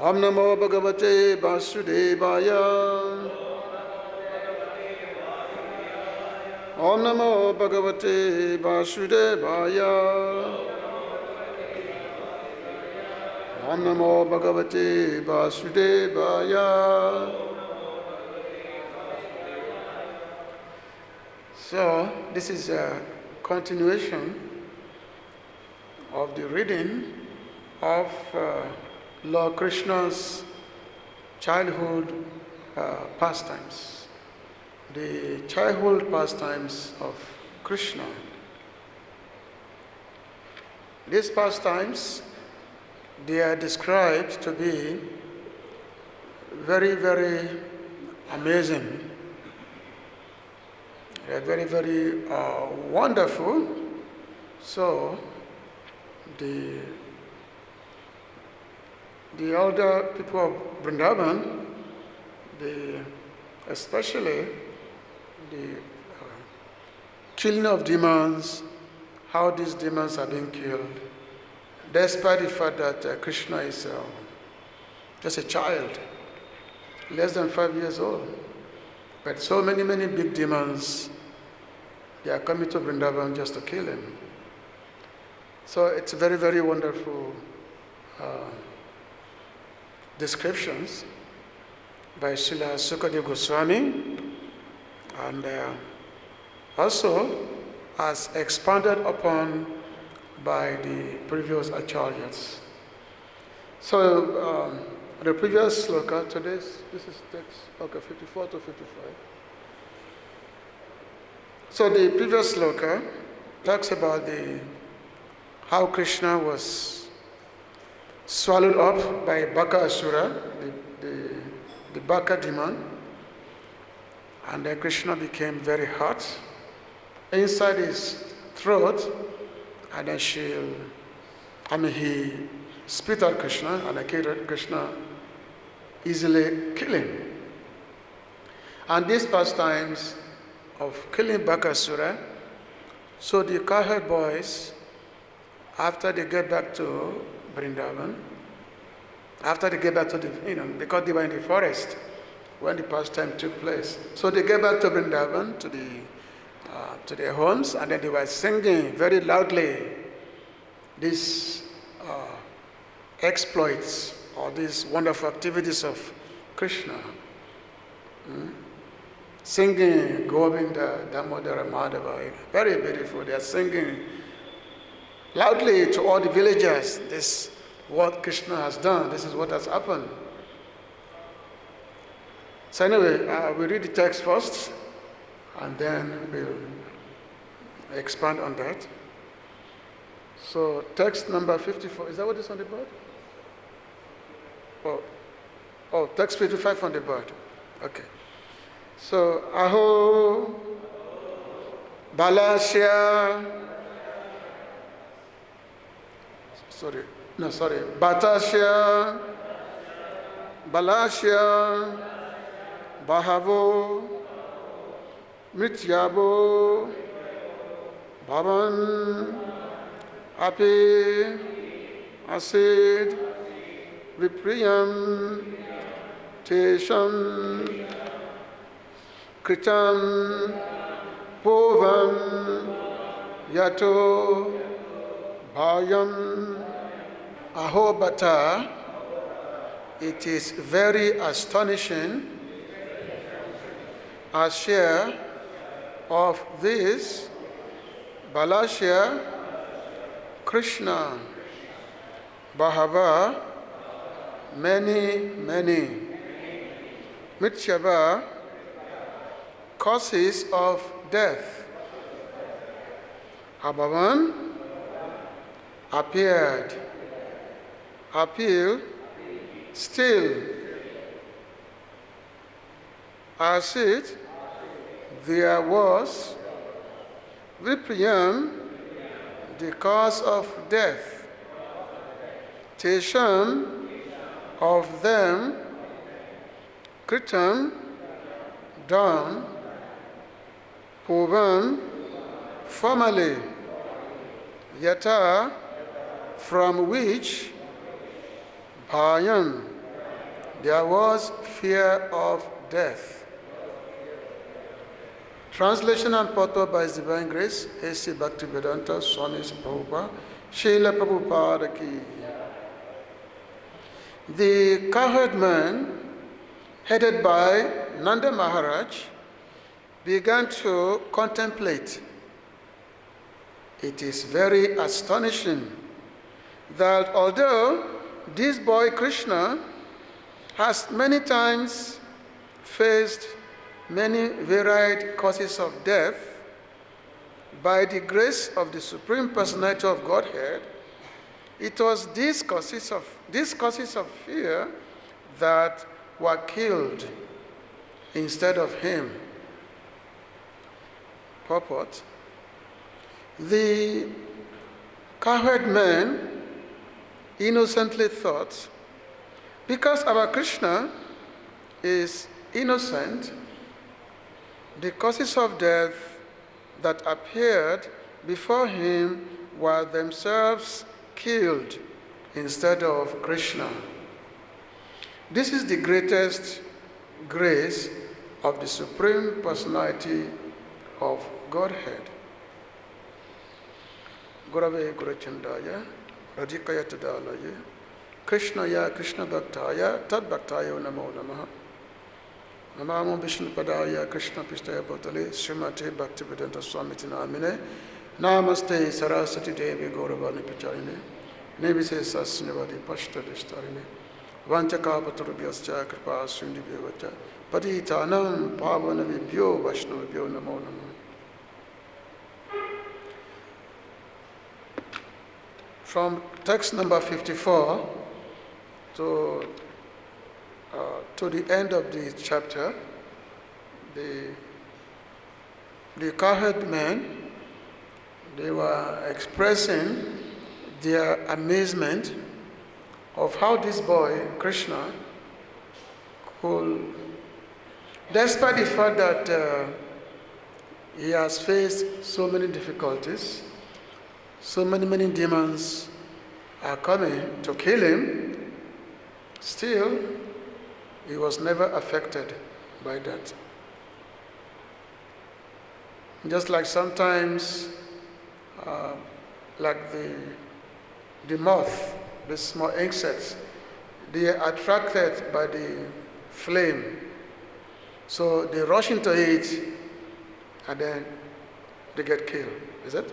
Om Namo Bhagavate Vasudevaya. Om Namo Bhagavate Vasudevaya. Om Namo Bhagavate Vasudevaya. So, this is a continuation of the reading of Lord Krishna's childhood pastimes, the childhood pastimes of Kṛṣṇa. These pastimes, they are described to be very, very amazing. They are very, very wonderful. So, the elder people of Vrindavan, especially the killing of demons, how these demons are being killed, despite the fact that Kṛṣṇa is just a child, less than 5 years old. But so many, many big demons, they are coming to Vrindavan just to kill him. So it's very, very wonderful descriptions by Srila Sukadeva Goswami, and also as expanded upon by the previous acharyas. So the previous sloka, this is text, 54 to 55. So the previous sloka talks about how Kṛṣṇa was swallowed up by Bakāsura, the Baka demon, and then Kṛṣṇa became very hot inside his throat, and then he spit out Kṛṣṇa, and Kṛṣṇa easily kill him. And these pastimes of killing Bakāsura, so the cowherd boys, after they get back to Vrindavan, after they get back to because they were in the forest when the pastime took place. So they get back to Vrindavan, to their homes, and then they were singing very loudly these exploits or these wonderful activities of Kṛṣṇa. Singing Govinda, Damodara, Madhava, very beautiful. They are singing loudly to all the villagers, this is what Kṛṣṇa has done, this is what has happened. So anyway, we read the text first, and then we'll expand on that. So text number 54, is that what is on the board? Oh, text 55 on the board. Okay. So, Aho Balasya Batasya Balasya Bahavo Mrityabo Bhavan Api Asid Vipriyam Tesham Kritam Povam Yato Bhayam Ahobata. It is very astonishing a share of this Balasya Kṛṣṇa Bahava, many, many, Mithyava, causes of death. Abhavan, appeared, appeal, still. As it, there was, Vipriyam, the cause of death. Tesham, of them, Kritam, done, Purvam, formerly, Yata, from which, Bhayam, there was fear of death. Translation and purport by His Divine Grace, A.C. Bhakti-Vedanta Swami Prabhupada, Srila Prabhupada ki. The cowherd man, headed by Nanda Maharaj, began to contemplate. It is very astonishing that although this boy Kṛṣṇa has many times faced many varied causes of death, by the grace of the Supreme Personality of Godhead, it was these causes of fear that were killed instead of him. Purport: the cowherd man innocently thought, because our Kṛṣṇa is innocent, the causes of death that appeared before him were themselves killed instead of Kṛṣṇa. This is the greatest grace of the Supreme Personality of Godhead. Gurave Gurachandaya, Radhikaya Tadalaya, Kṛṣṇaya Kṛṣṇa Bhaktaya, Tad Bhaktaya Namo Namaha. Namamo Vishnu Padaya Kṛṣṇa Pistaya Bhutale, Srimate Bhakti-Vedanta Swamiti Namine, Namaste Saraswati Devi Gauravani Pacharine, Nebise Sasnavadi Pashta Distarine, Vanchaka Paturabhyascha Kripa Sundibhyavacha, Patitanam Pavanavibhyo Vaishnavibhyo Namo Namaha. From text number 54 to the end of the chapter, the cowherd men, they were expressing their amazement of how this boy, Kṛṣṇa, could, despite the fact that he has faced so many difficulties, so many demons are coming to kill him, still he was never affected by that. Just like sometimes, like the moth, the small insects, they are attracted by the flame. So they rush into it and then they get killed, is it?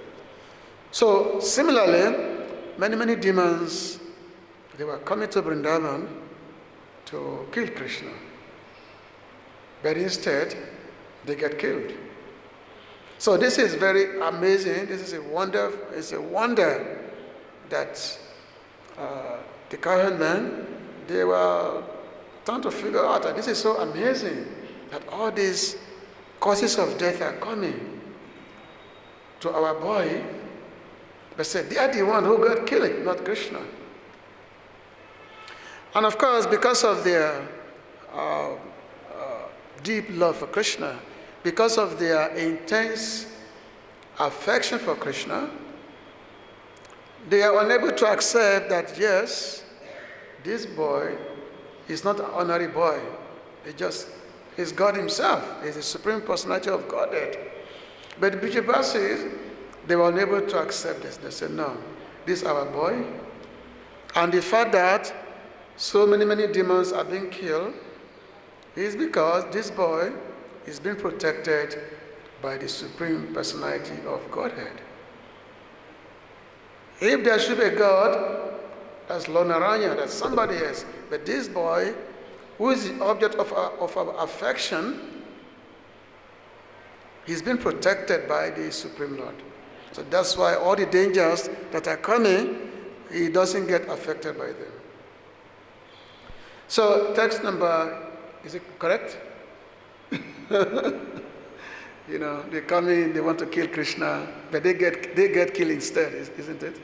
So similarly, many demons, they were coming to Vrindavan to kill Kṛṣṇa. But instead, they get killed. So this is very amazing. This is a wonder. It's a wonder that the cowherd men, they were trying to figure out that this is so amazing that all these causes of death are coming to our boy. But said they are the one who got killed, not Kṛṣṇa. And of course, because of their deep love for Kṛṣṇa, because of their intense affection for Kṛṣṇa, they are unable to accept that, yes, this boy is not an ordinary boy. He's God himself. He's the Supreme Personality of Godhead. But the Bijabasis, they were unable to accept this. They said, no, this is our boy. And the fact that so many demons are being killed is because this boy is being protected by the Supreme Personality of Godhead. If there should be a God, that's Lord Narayana, that's somebody else. But this boy, who is the object of our affection, he's been protected by the Supreme Lord. So that's why all the dangers that are coming, he doesn't get affected by them. So text number, is it correct? You know, they come in, they want to kill Kṛṣṇa, but they get killed instead, isn't it?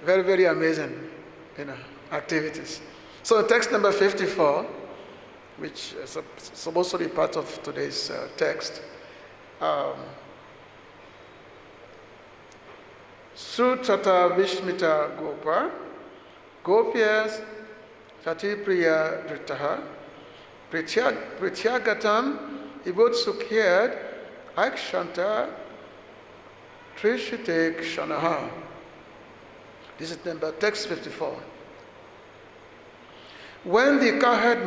Very amazing, activities. So text number 54, which is supposed to be part of today's text. Śrutvā vismitā gopā, gopyaś cātipriyādṛtāḥ, pretyāgatam, ivotsukyād, aikṣanta, tṛṣitekṣaṇāḥ. This is number text 54. When the cowherd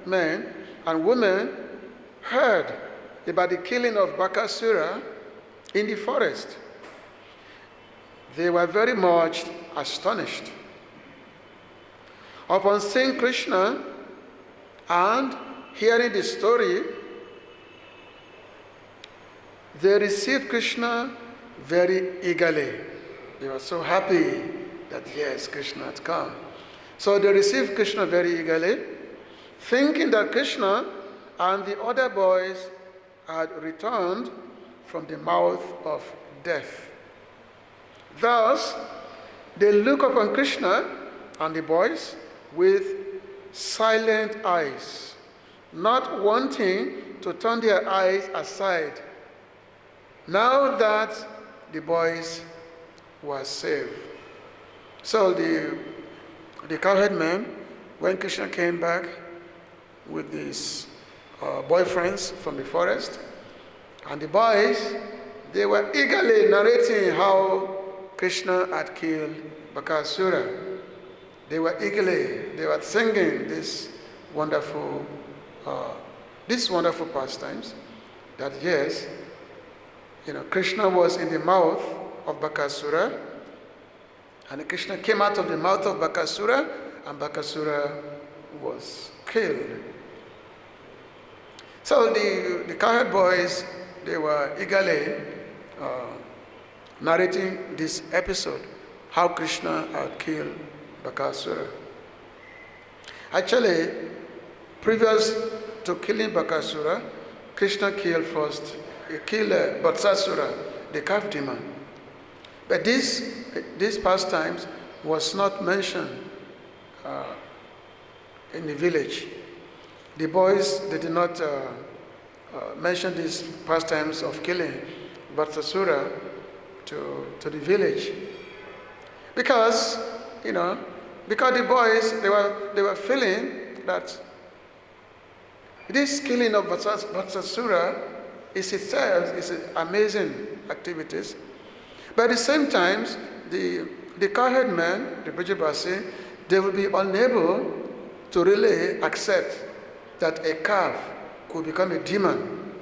men and women heard about the killing of Bakāsura in the forest, they were very much astonished. Upon seeing Kṛṣṇa and hearing the story, they received Kṛṣṇa very eagerly. They were so happy that yes, Kṛṣṇa had come. So they received Kṛṣṇa very eagerly, thinking that Kṛṣṇa and the other boys had returned from the mouth of death. Thus, they look upon Kṛṣṇa and the boys with silent eyes, not wanting to turn their eyes aside, now that the boys were saved. So the cowherd men, when Kṛṣṇa came back with his boyfriends from the forest, and the boys, they were eagerly narrating how Kṛṣṇa had killed Bakāsura. They were singing this wonderful pastimes, that yes, Kṛṣṇa was in the mouth of Bakāsura, and Kṛṣṇa came out of the mouth of Bakāsura, and Bakāsura was killed. So the cowherd boys, they were eagerly narrating this episode, how Kṛṣṇa had killed Bakāsura. Actually, previous to killing Bakāsura, Kṛṣṇa killed Bakāsura, the calf demon. But these pastimes was not mentioned in the village. The boys, they did not mention these pastimes of killing Bakāsura to the village, because the boys, they were feeling that this killing of Bakāsura is itself is amazing activities, but at the same time, the cowherd men, the Brajabasi, they will be unable to really accept that a calf could become a demon,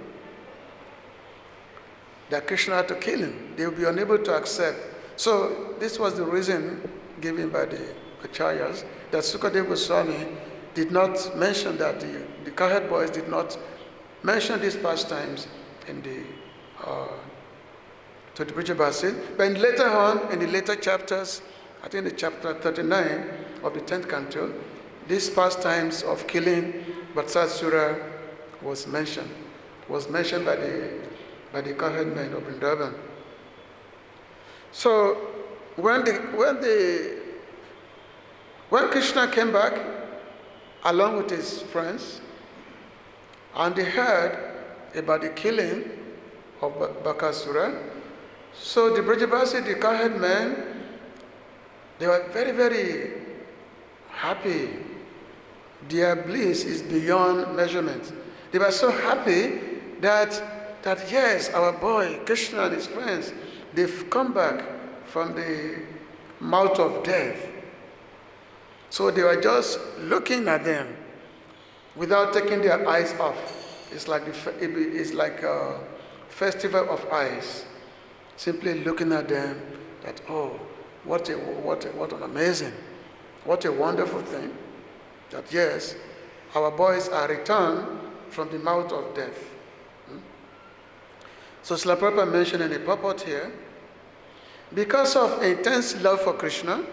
that Kṛṣṇa had to kill him. They will be unable to accept. So this was the reason given by the acharyas, that Sukadeva Goswami did not mention that, the cowherd boys did not mention these pastimes in to the Brajabasi. But later on, in the later chapters, I think the chapter 39 of the 10th canto, these pastimes of killing Bakāsura was mentioned by the cowherd men of Vrindavan. So when Kṛṣṇa came back along with his friends, and they heard about the killing of Bakāsura, so the Brajabasi, the cowherd men, they were very, very happy. Their bliss is beyond measurement. They were so happy that yes, our boy Kṛṣṇa and his friends, they've come back from the mouth of death. So they were just looking at them without taking their eyes off. It's like a festival of eyes. Simply looking at them, that what an amazing, what a wonderful thing. That yes, our boys are returned from the mouth of death. So Srila Prabhupada mentioned in the purport here, because of intense love for Kṛṣṇa,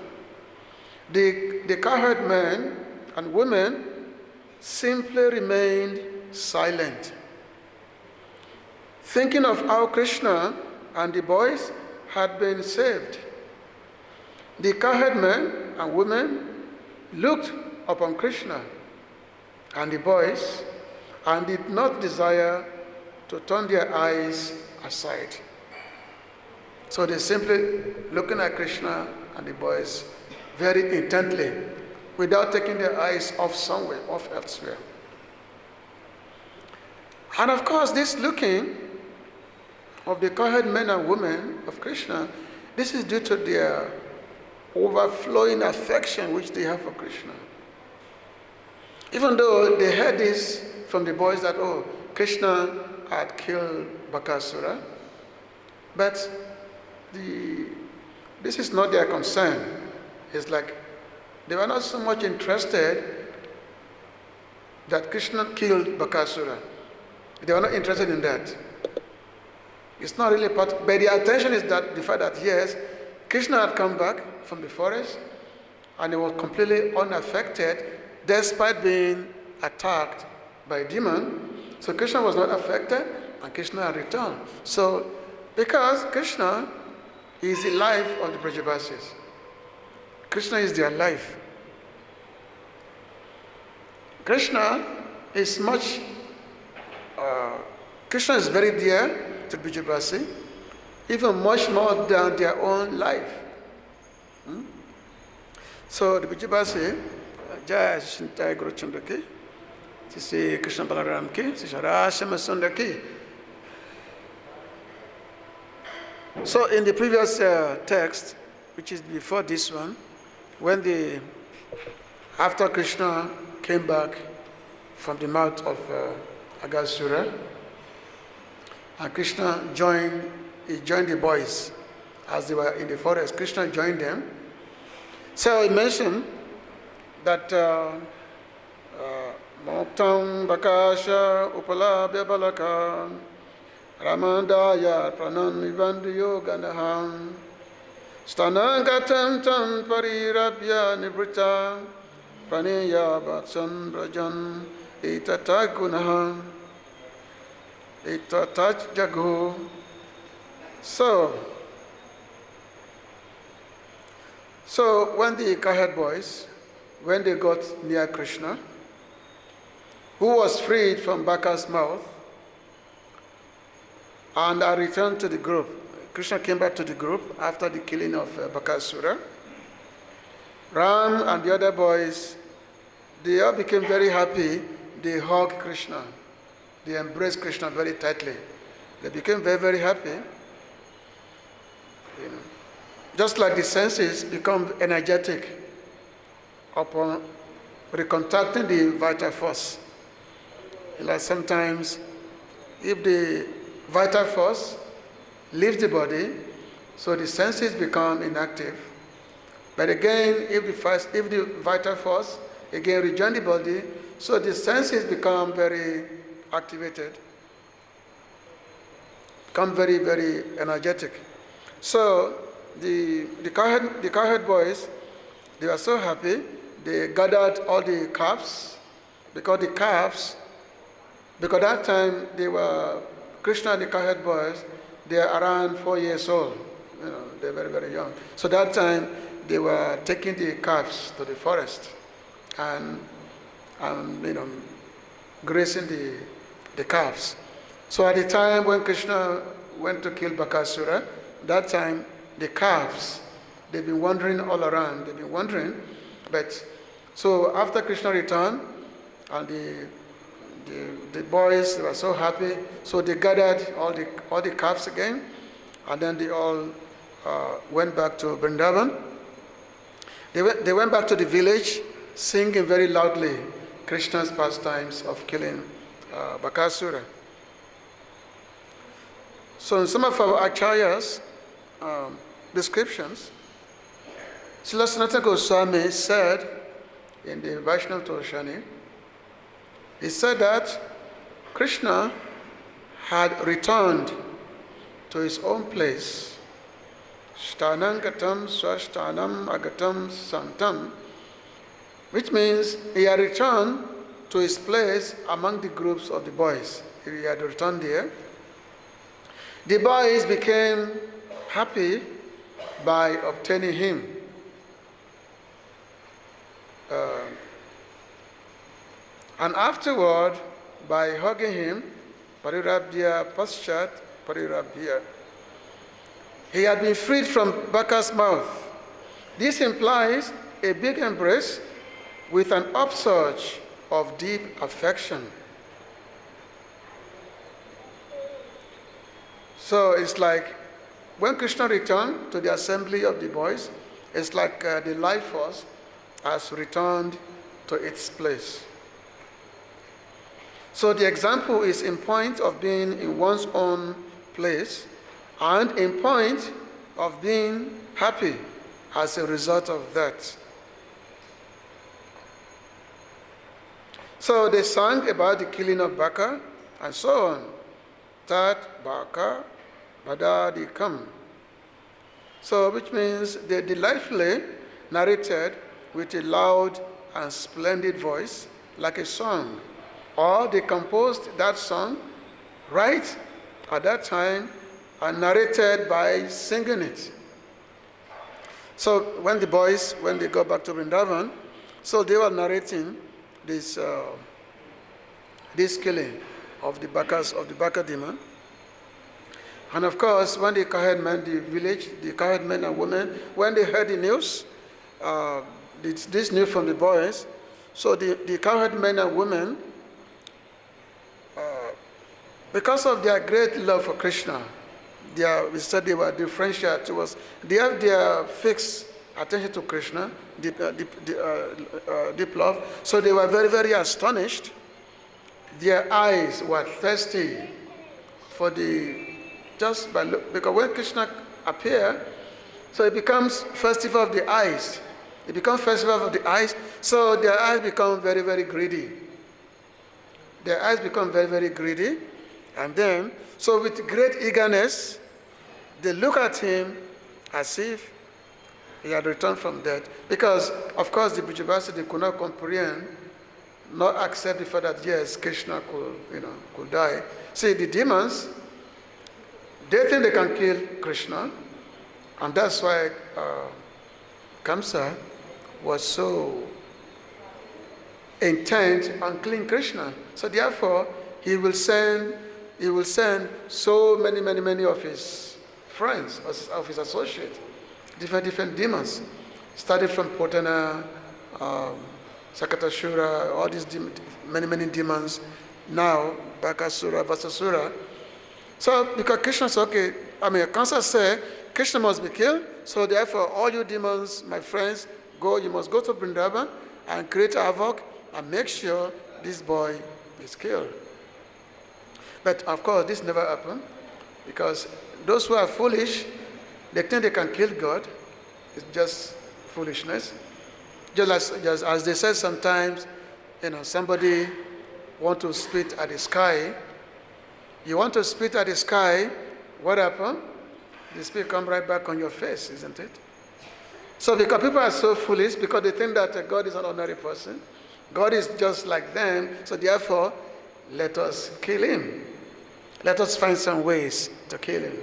the cowherd men and women simply remained silent, thinking of how Kṛṣṇa and the boys had been saved. The cowherd men and women looked upon Kṛṣṇa and the boys and did not desire to turn their eyes aside. So they simply looking at Kṛṣṇa and the boys very intently, without taking their eyes off somewhere, off elsewhere. And of course, this looking of the cowherd men and women of Kṛṣṇa, this is due to their overflowing affection which they have for Kṛṣṇa. Even though they heard this from the boys that, oh, Kṛṣṇa had killed Bakāsura, but this is not their concern. It's like they were not so much interested that Kṛṣṇa killed Bakāsura. They were not interested in that. It's not really part, but their attention is that the fact that yes, Kṛṣṇa had come back from the forest and he was completely unaffected despite being attacked by a demon. So Kṛṣṇa was not affected and Kṛṣṇa had returned. So because Kṛṣṇa is the life of the Brajabasis. Kṛṣṇa is their life. Kṛṣṇa is much, Kṛṣṇa is very dear to Brajabasi, even much more than their own life. So the Brajabasi, Jai Shintai Guru Chandaki, Sisi Kṛṣṇa Balaram ki, Sishara Shama Sundaki. So in the previous text, which is before this one, after Kṛṣṇa came back from the mouth of Bakāsura, and Kṛṣṇa joined the boys as they were in the forest. Kṛṣṇa joined them. So he mentioned that Moktam Bakāsha Upalabhya Balaka Ramandaya Pranam Ivandiyo Ganaham Stanangatam Tam Parirabhya Nibrita Praniya Vatsan Brajan Itatagunaham Itatat Jago. So when the cowherd boys, when they got near Kṛṣṇa, who was freed from Baka's mouth, and I returned to the group. Kṛṣṇa came back to the group after the killing of Bakāsura. Ram and the other boys, they all became very happy. They hugged Kṛṣṇa. They embraced Kṛṣṇa very tightly. They became very, very happy. Just like the senses become energetic upon recontacting the vital force. Like sometimes, if the vital force leaves the body, so the senses become inactive. But again, if the vital force again rejoins the body, so the senses become very activated, become very, very energetic. So the cowherd boys, they were so happy. They gathered all the calves, because that time they were, Kṛṣṇa and the cowherd boys, they are around 4 years old. They're very, very young. So that time they were taking the calves to the forest and grazing the calves. So at the time when Kṛṣṇa went to kill Bakāsura, that time the calves, they've been wandering all around. But so after Kṛṣṇa returned, and the boys, they were so happy, so they gathered all the calves again, and then they all went back to Vrindavan. They went back to the village, singing very loudly Kṛṣṇa's pastimes of killing Bakāsura. So in some of our acharyas' descriptions, Srila Sanatana Goswami said in the Vaishnava Toshani, he said that Kṛṣṇa had returned to his own place. Shtanangatam swashtanam agatam santam, which means he had returned to his place among the groups of the boys. He had returned there. The boys became happy by obtaining him. And afterward, by hugging him, parirabhya paschat parirabhya, he had been freed from Baka's mouth. This implies a big embrace with an upsurge of deep affection. So it's like when Kṛṣṇa returned to the assembly of the boys, it's like the life force has returned to its place. So the example is in point of being in one's own place and in point of being happy as a result of that. So they sang about the killing of Baka and so on. Tat Baka Badadikam. So which means they delightfully narrated with a loud and splendid voice like a song. Or they composed that song right at that time and narrated by singing it. So when the boys, when they go back to Vrindavan, so they were narrating this killing of the Baka demon. And of course, when the cowherd men, the village, the cowherd men and women, when they heard the news, this news from the boys, so the cowherd men and women, because of their great love for Kṛṣṇa, we said they were differential towards, they have their fixed attention to Kṛṣṇa, deep love, so they were very, very astonished. Their eyes were thirsty for because when Kṛṣṇa appears, so it becomes festival of the eyes. It becomes festival of the eyes, so their eyes become very, very greedy. Their eyes become very, very greedy. And then, so with great eagerness, they look at him as if he had returned from death. Because, of course, the Bhagavad-Gita, they could not comprehend, not accept the fact that, yes, Kṛṣṇa could die. See, the demons, they think they can kill Kṛṣṇa, and that's why Kamsa was so intent on killing Kṛṣṇa. So therefore, he will send so many of his friends, of his associates, different demons, started from Potana, Sakatashura, all these many demons, now Bakāsura, Vasasura. So because Kṛṣṇa said, okay, Kamsa said, Kṛṣṇa must be killed, so therefore all you demons, my friends, you must go to Vrindavan and create havoc and make sure this boy is killed. But of course, this never happened because those who are foolish, they think they can kill God. It's just foolishness. Just as they said sometimes, somebody want to spit at the sky. You want to spit at the sky, what happened? The spit come right back on your face, isn't it? So because people are so foolish, because they think that God is an ordinary person, God is just like them, so therefore, let us kill him. Let us find some ways to kill him.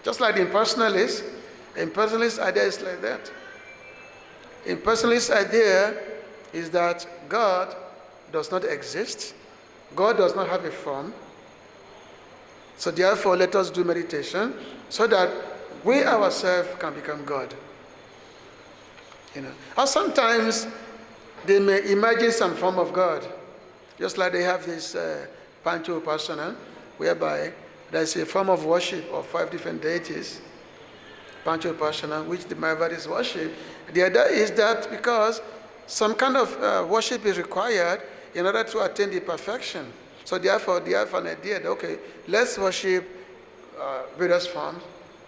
Just like the impersonalist idea is like that. Impersonalist idea is that God does not exist. God does not have a form. So therefore, let us do meditation so that we ourselves can become God. Or sometimes they may imagine some form of God, just like they have this Pancho Upasana, whereby there's a form of worship of 5 different deities, Pancho Upasana, which the Mayavadis worship. The idea is that because some kind of worship is required in order to attain the perfection. So therefore, they have an idea that, okay, let's worship various forms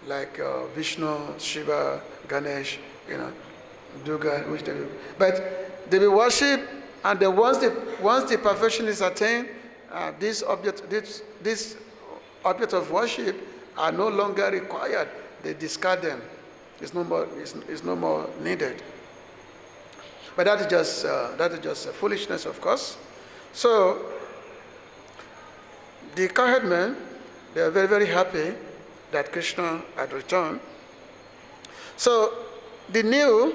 like Vishnu, Shiva, Ganesh, Durga, which they will. But they will worship, and then once the perfection is attained, this object of worship are no longer required. They discard them. It's no more needed. But that is just foolishness, of course. So the cowherd men, they are very, very happy that Kṛṣṇa had returned. So they knew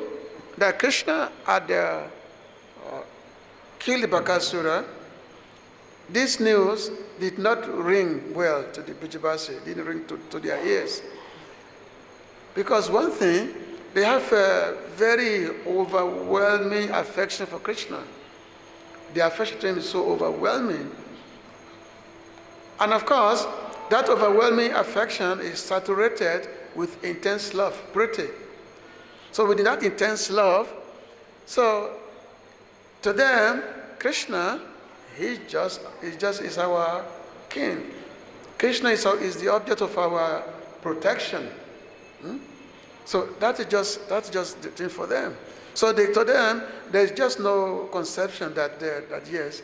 that Kṛṣṇa had killed Bakāsura. This news did not ring well to the Bhajabasi, didn't ring to their ears. Because one thing, they have a very overwhelming affection for Kṛṣṇa. The affection to him is so overwhelming. And of course, that overwhelming affection is saturated with intense love, pretya. So within that intense love, so to them, Kṛṣṇa, he is our king. Kṛṣṇa is the object of our protection. So that's just the thing for them. So to them, there's just no conception that yes,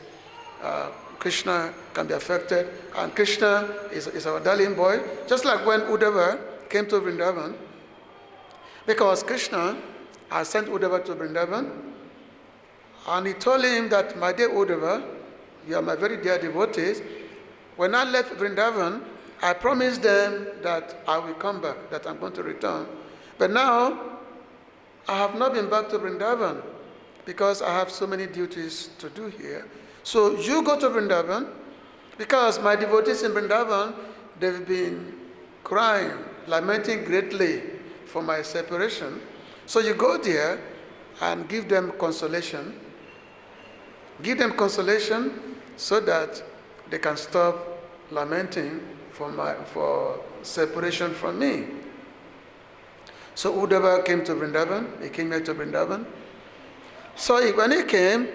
Kṛṣṇa can be affected, and Kṛṣṇa is our darling boy. Just like when Uddhava came to Vrindavan, because Kṛṣṇa had sent Uddhava to Vrindavan, and he told him that, my dear Uddhava, you are my very dear devotees. When I left Vrindavan, I promised them that I will come back, that I'm going to return. But now, I have not been back to Vrindavan because I have so many duties to do here. So you go to Vrindavan, because my devotees in Vrindavan, they've been crying, lamenting greatly for my separation. So you go there and give them consolation. Give them consolation so that they can stop lamenting for separation from me. So Uddhava came to Vrindavan. He came here to Vrindavan. So when he came,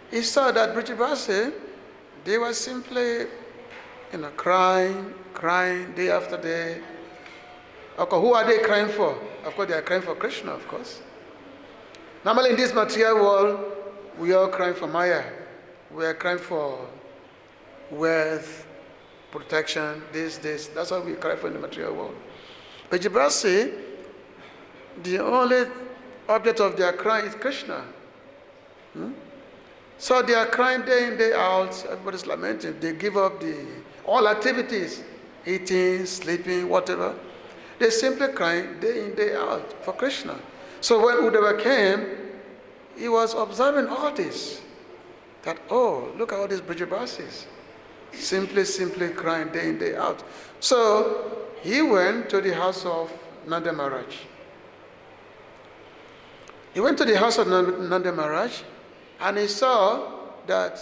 he saw that Brajavasi, they were simply, crying day after day. Okay, who are they crying for? Of course, they are crying for Kṛṣṇa, of course. Normally in this material world, we are crying for Maya. We are crying for wealth, protection, this. That's what we cry for in the material world. But Brajavasi, the only object of their cry is Kṛṣṇa. So they are crying day in, day out. Everybody's lamenting. They give up all activities, eating, sleeping, whatever. They simply crying day in, day out for Kṛṣṇa. So when Uddhava came, he was observing all this. That, oh, look at all these Brajavasis. Simply crying day in, day out. So he went to the house of Nanda Maharaj. He went to the house of Nanda Maharaj, and he saw that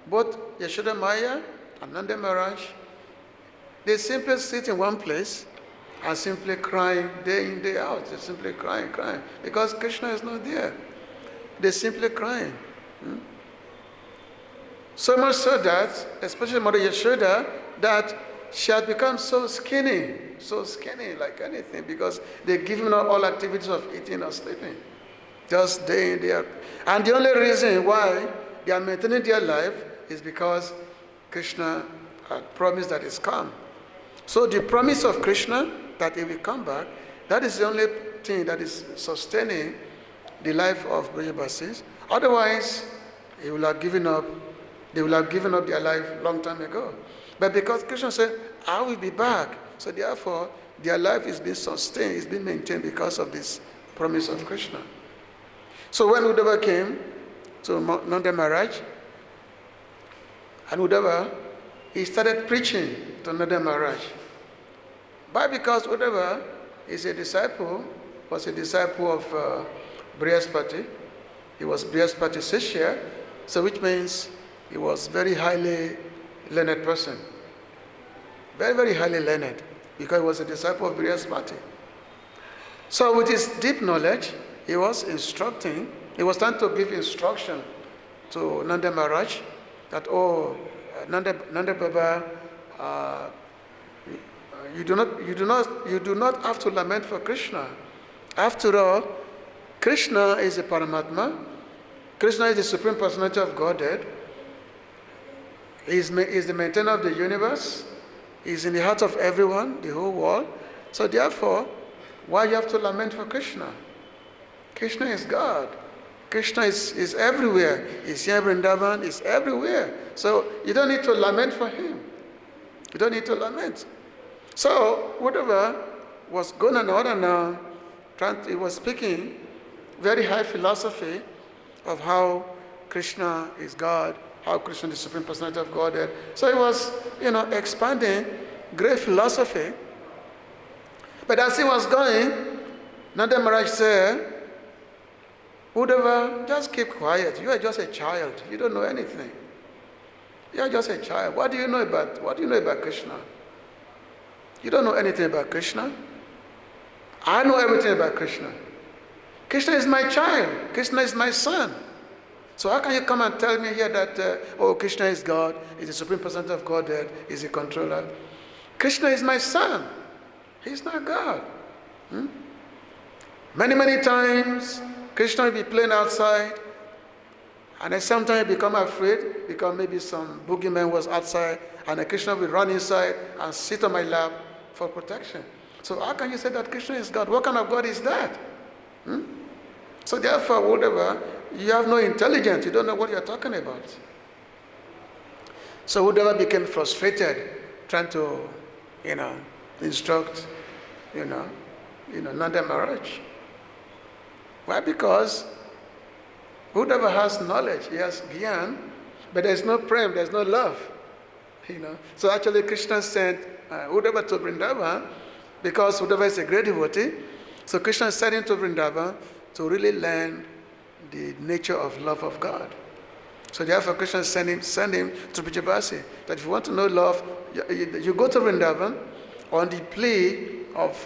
both Yashoda Maya and Nanda Maharaj, they simply sit in one place and simply crying day in, day out. They're simply crying. Because Kṛṣṇa is not there. They're simply crying. So much so that, especially Mother Yashoda, that she had become so skinny like anything, because they give him all activities of eating or sleeping. Just day in, day out. And the only reason why they are maintaining their life is because Kṛṣṇa had promised that he's come. So the promise of Kṛṣṇa that he will come back, that is the only thing that is sustaining the life of Brajavasis. Otherwise, they will have given up their life long time ago. But because Kṛṣṇa said, I will be back, so therefore their life is being sustained, is being maintained because of this promise of Kṛṣṇa. So when Uddhava came to Nanda Maharaj, and Uddhava, he started preaching to Nanda Maharaj. But because Uddhava was a disciple of Brihaspati, he was Brihaspati's Shishya, so which means he was very highly learned person. Very, very highly learned, because he was a disciple of Brihaspati. So with his deep knowledge, he was trying to give instruction to Nanda Maharaj that, Nanda Baba, you do not have to lament for Kṛṣṇa. After all, Kṛṣṇa is a Paramatma. Kṛṣṇa is the Supreme Personality of Godhead. He is the maintainer of the universe. He is in the heart of everyone, the whole world. So therefore, why you have to lament for Kṛṣṇa? Kṛṣṇa is God. Kṛṣṇa is everywhere. He's here in Vrindavan, he's everywhere. So you don't need to lament for him. You don't need to lament. So Uddhava was going on and on, he was speaking very high philosophy of how Kṛṣṇa is God, how Kṛṣṇa is the Supreme Personality of Godhead. So he was, expanding great philosophy. But as he was going, Nanda Maharaj said, Uddhava, just keep quiet. You are just a child. You don't know anything. You are just a child. What do you know about Kṛṣṇa? You don't know anything about Kṛṣṇa. I know everything about Kṛṣṇa. Kṛṣṇa is my child. Kṛṣṇa is my son. So how can you come and tell me here that, Kṛṣṇa is God, is the supreme person of Godhead, is the controller? Kṛṣṇa is my son. He's not God. Many, many times, Kṛṣṇa will be playing outside, and then sometimes you become afraid because maybe some boogeyman was outside, and then Kṛṣṇa will run inside and sit on my lap for protection. So how can you say that Kṛṣṇa is God? What kind of God is that? So therefore, whatever, you have no intelligence. You don't know what you're talking about. So Uddhava became frustrated, trying to, instruct, Nanda Maharaj. Why? Because Uddhava has knowledge, he has gyan, but there's no prem, there's no love. So actually Kṛṣṇa sent Uddhava to Vrindavan because Uddhava is a great devotee. So Kṛṣṇa sent him to Vrindavan to really learn the nature of love of God. So therefore Kṛṣṇa sent him to Brajabasi, that if you want to know love, you go to Vrindavan on the plea of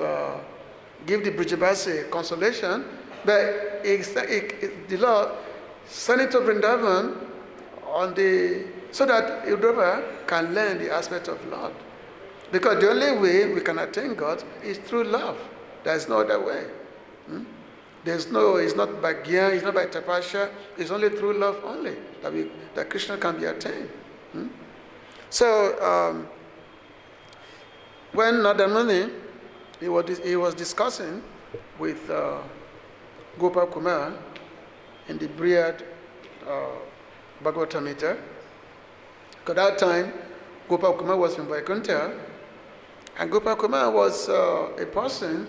give the Brajabasi consolation, but the Lord sent him to Vrindavan so that Uddhava can learn the aspect of love. Because the only way we can attain God is through love. There's no other way. It's not by gyan, it's not by tapasya, it's only through love only that Kṛṣṇa can be attained. So when Nanda Muni, he was discussing with Gopal Kumar in the Brihad Bhagavatamita, because that time Gopal Kumar was in Vaikuntha, and Gopal Kumar was a person.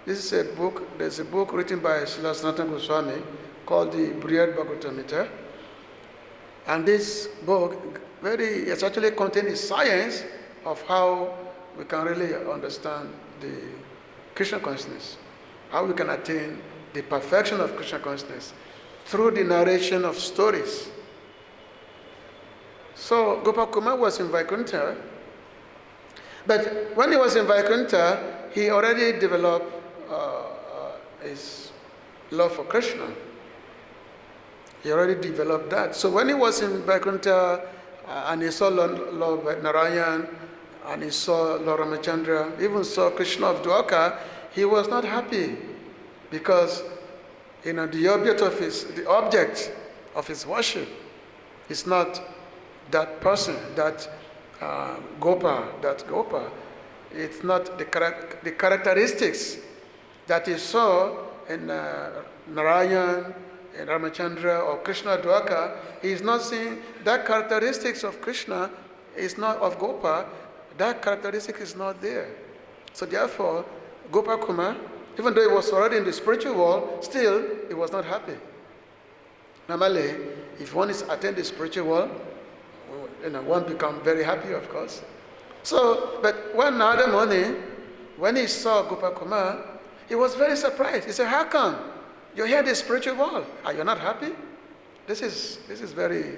This is a book, there's a book written by Srila Sanatana Goswami called the Brihad Bhagavatamita. And this book, it's actually contains the science of how we can really understand the Krishna consciousness, how we can attain the perfection of Krishna consciousness through the narration of stories. So Gopal Kumar was in Vaikuntha, but when he was in Vaikuntha, he already developed his love for Kṛṣṇa. He already developed that. So when he was in Vaikuntha and he saw Lord Narayan and he saw Lord Ramachandra, even saw Kṛṣṇa of Dwarka, he was not happy because the object of his worship is not that person, that gopā. It's not the characteristics that he saw in Narayan, in Ramachandra or Kṛṣṇa Dwarka. He is not seeing that characteristics of Kṛṣṇa is not of gopā. That characteristic is not there. So therefore, Gopal Kumar, even though he was already in the spiritual world, still he was not happy. Normally, if one is attending the spiritual world, one becomes very happy, of course. So, but one other morning, when he saw Gopal Kumar, he was very surprised. He said, "How come you're here in the spiritual world? Are you not happy? This is very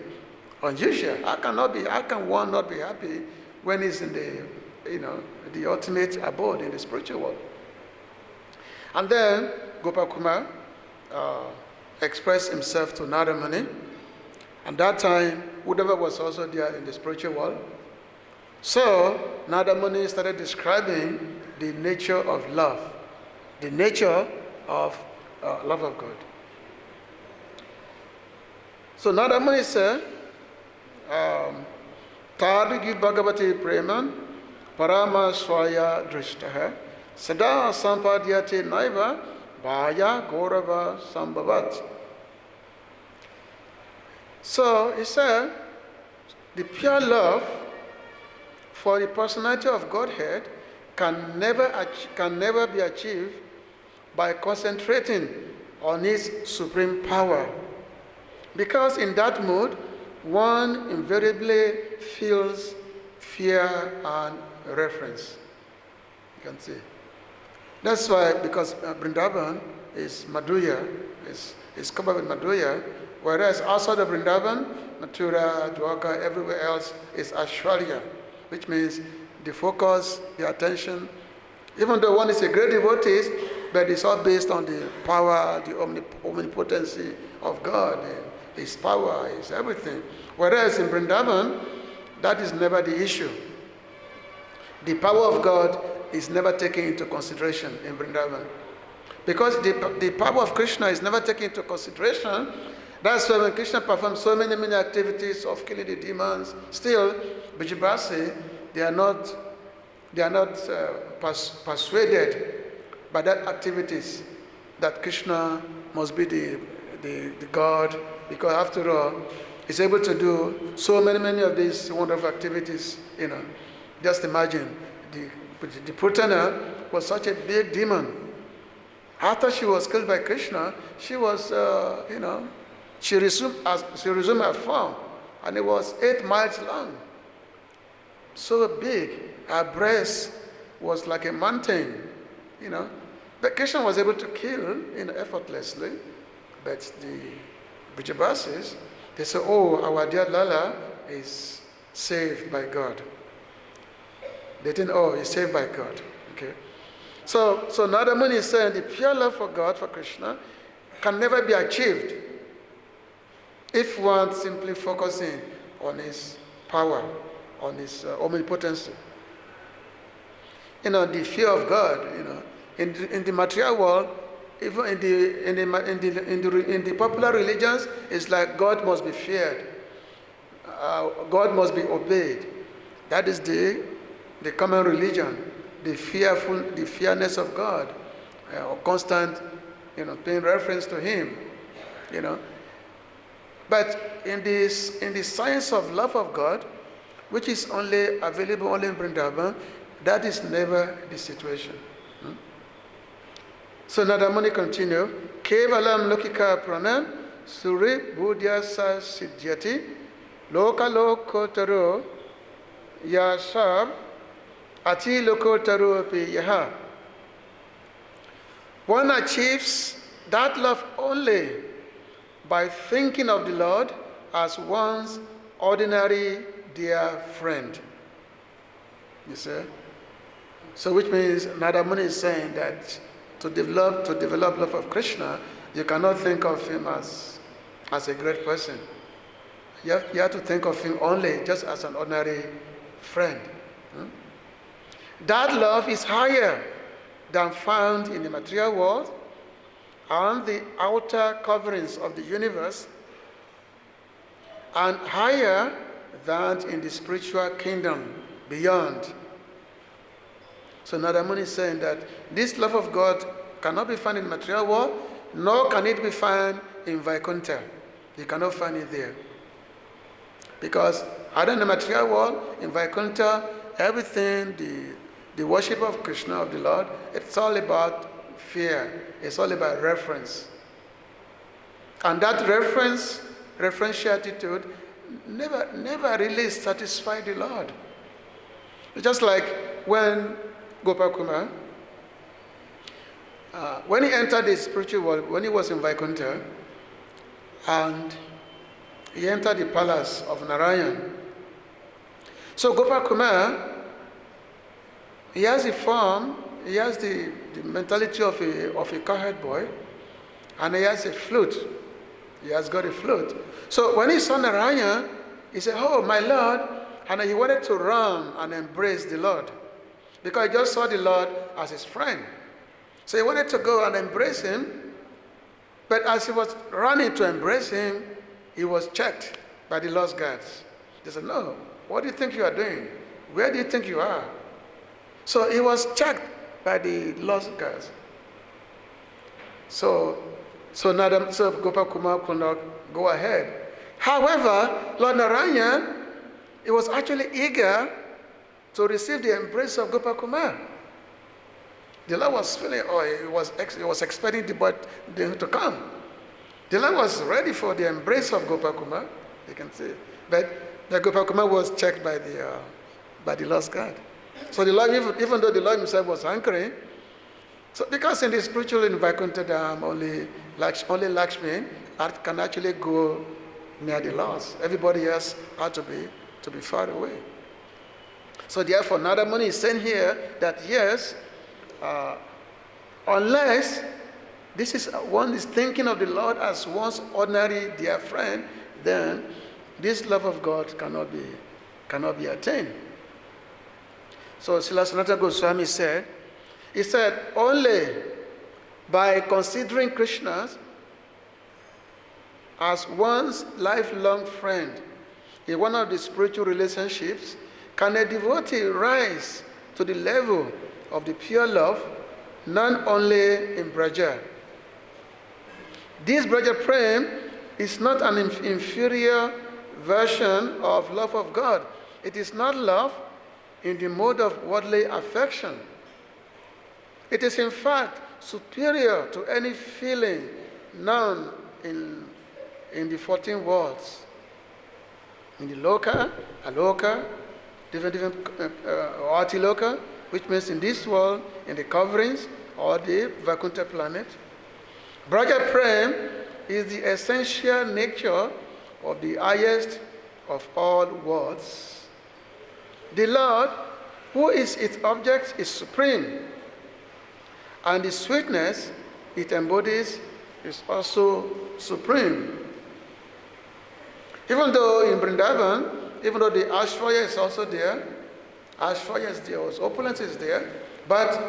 unusual. How can one not be happy when he's in the ultimate abode in the spiritual world?" And then Gopal Kumar expressed himself to Nanda Muni, and that time Uddhava was also there in the spiritual world. So Nanda Muni started describing the nature of love, the nature of love of God. So Nanda Muni said, Tādrigi Bhagavati Preman Parama Swaya Drishtaha Sada Sampadhyate Naiva Bhaya Gaurava Sambhavat. So he said, the pure love for the personality of Godhead can never be achieved by concentrating on its supreme power. Because in that mood, one invariably feels fear and reverence. You can see. That's why, because Vrindavan is Madhurya, is covered with Madhurya, whereas outside of Vrindavan, Mathura, Dwarka, everywhere else is Aishwarya, which means the focus, the attention. Even though one is a great devotee, but it's all based on the power, the omnipotency of God, His power, His everything. Whereas in Vrindavan, that is never the issue. The power of God is never taken into consideration in Vrindavan. Because the power of Kṛṣṇa is never taken into consideration, that's why when Kṛṣṇa performs so many activities of killing the demons, still, Vijabhasi, they are not persuaded by that activities that Kṛṣṇa must be the God, because after all, He's able to do so many of these wonderful activities. Just imagine, the Putana was such a big demon. After she was killed by Kṛṣṇa, she was, she resumed her form, and it was 8 miles long. So big, her breast was like a mountain, But Kṛṣṇa was able to kill, effortlessly. But the Vijabhasis, they say, oh, our dear Lala is saved by God. They think, oh, he's saved by God. Okay. So Narada Muni is saying the pure love for God, for Kṛṣṇa, can never be achieved if one simply focusing on His power, on His omnipotency. The fear of God, in the material world, even in the popular religions, it's like God must be feared, God must be obeyed. That is the common religion, the fearness of God, or constant, paying reference to Him, But in the science of love of God, which is only available only in Vrindavan, that is never the situation. So Narada Muni continue, Kevalam lokika pranam suri buddhyasa siddhyati loka lokotaro yasab ati lokotaro api yaha. One achieves that love only by thinking of the Lord as one's ordinary dear friend. You see? So which means Narada Muni is saying that to develop love of Kṛṣṇa, you cannot think of Him as a great person. You have to think of Him only just as an ordinary friend. That love is higher than found in the material world and the outer coverings of the universe, and higher than in the spiritual kingdom beyond. So Narada Muni is saying that this love of God cannot be found in the material world, nor can it be found in Vaikuntha. You cannot find it there. Because other than the material world, in Vaikuntha, everything, the worship of Kṛṣṇa, of the Lord, it's all about fear. It's all about reference. And that referential attitude never really satisfied the Lord. Just like when Gopākumar, when he entered the spiritual world, when he was in Vaikuntha, and he entered the palace of Narayan. So Gopākumar, he has the form, he has the mentality of a cowherd boy, and he has a flute. He has got a flute. So when he saw Narayan, he said, oh, my Lord, and he wanted to run and embrace the Lord, because he just saw the Lord as his friend. So he wanted to go and embrace Him, but as he was running to embrace Him, he was checked by the Lord's guards. They said, no, what do you think you are doing? Where do you think you are? So he was checked by the Lord's guards. So Gopākumar could not go ahead. However, Lord Narayan, he was actually eager to receive the embrace of Gopākumar. The Lord was feeling, he was expecting the boy to come. The Lord was ready for the embrace of Gopākumar, you can see. But the Gopākumar was checked by the Lord's guard. So the Lord, even though the Lord Himself was hankering, So because in the spiritual in Vaikuntha only Lakshmi can actually go near the Lord. Everybody else had to be far away. So therefore, Nadamuni is saying here that yes, unless one is thinking of the Lord as one's ordinary dear friend, then this love of God cannot be attained. So Srila Sanatana Goswami said, only by considering Krishna as one's lifelong friend in one of the spiritual relationships can a devotee rise to the level of the pure love, not only in Braja. This Braja Prem is not an inferior version of love of God. It is not love in the mode of worldly affection. It is in fact superior to any feeling known in the 14 worlds. In the Loka, Aloka, different Ati-loka, which means in this world, in the coverings, or the Vaikuntha planet. Braja Prem is the essential nature of the highest of all worlds. The Lord, who is its object, is supreme, and the sweetness it embodies is also supreme. Even though in Vrindavan, even though the Ishwara is also there, Ishwara is there, opulence is there, but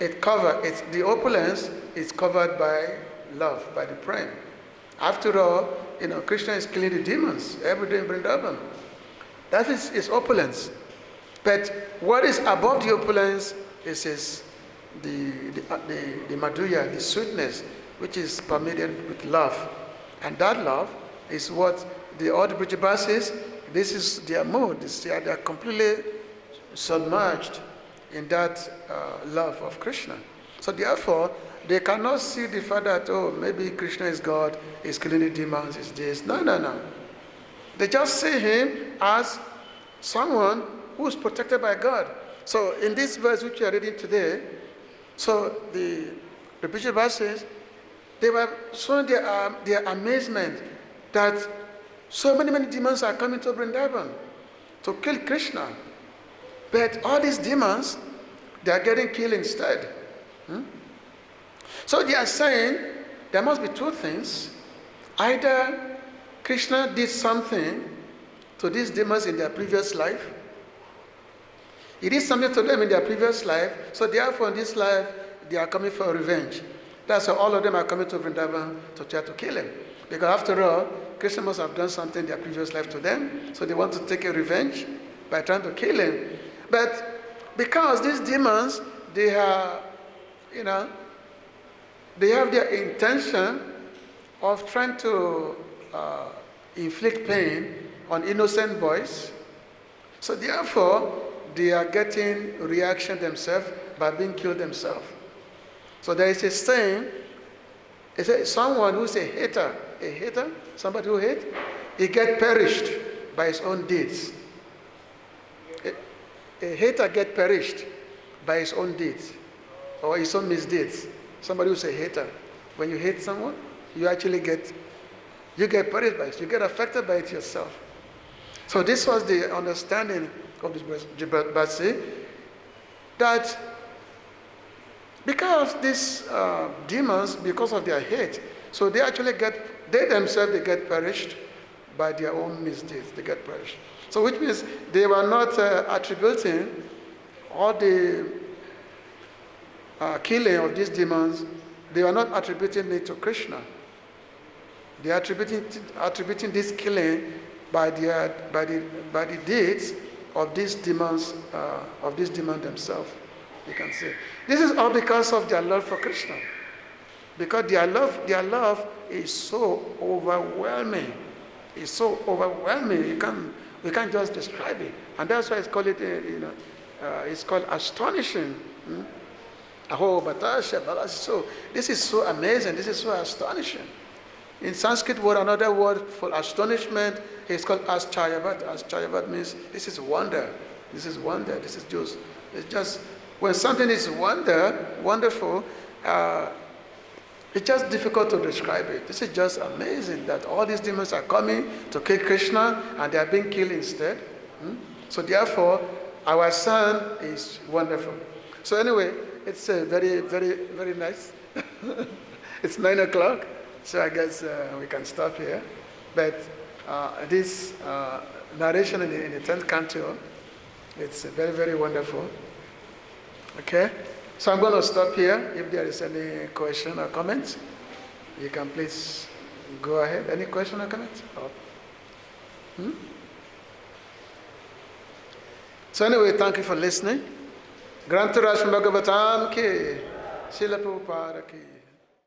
the opulence is covered by love, by the prem. After all, Krishna is killing the demons every day in Vrindavan. That is his opulence. But what is above the opulence is the madhurya, the sweetness, which is permeated with love. And that love is what all the Brajavasis, this is their mood. They are completely submerged in that love of Krishna. So therefore, they cannot see the fact that, maybe Krishna is God, is killing the demons, is this. No. They just see him as someone who is protected by God. So in this verse which we are reading today, so the Brajavasis, they were showing their amazement that so many demons are coming to Vrindavan to kill Krishna. But all these demons, they are getting killed instead. So they are saying there must be two things. Either Krishna did something to these demons in their previous life. He did something to them in their previous life, so therefore in this life they are coming for revenge. That's why all of them are coming to Vrindavan to try to kill him. Because after all, Krishna must have done something in their previous life to them, so they want to take a revenge by trying to kill him. But because these demons, they are, they have their intention of trying to inflict pain on innocent boys. So therefore, they are getting reaction themselves by being killed themselves. So there is a saying, it says someone who's a hater, somebody who hates, he gets perished by his own deeds. A hater gets perished by his own deeds or his own misdeeds. Somebody who's a hater, when you hate someone, you actually get perished by it. You get affected by it yourself. So this was the understanding of this Bhagavad-Gita, that because these demons, because of their hate, so they themselves get perished by their own misdeeds. They get perished. So which means they were not attributing all the killing of these demons, they were not attributing it to Krishna. They are attributing this killing by the deeds of these demons, themselves. You can see this is all because of their love for Krishna, because their love is so overwhelming. It's so overwhelming. We can't just describe it, and that's why it's called it's called astonishing. So this is so amazing. This is so astonishing. In Sanskrit word, another word for astonishment is called ascharyavat. Ascharyavat means this is wonder. This is wonder. This is just When something is wonderful, it's just difficult to describe it. This is just amazing that all these demons are coming to kill Kṛṣṇa and they are being killed instead. So therefore, our son is wonderful. So anyway, it's very, very, very nice. It's 9 o'clock, so I guess we can stop here. But this narration in the 10th canto, it's very, very wonderful. Okay? So I'm going to stop here. If there is any question or comments, you can please go ahead. Any question or comments? So anyway, thank you for listening. Grantaraj Bhagavatam ki, Srila Prabhupada ki.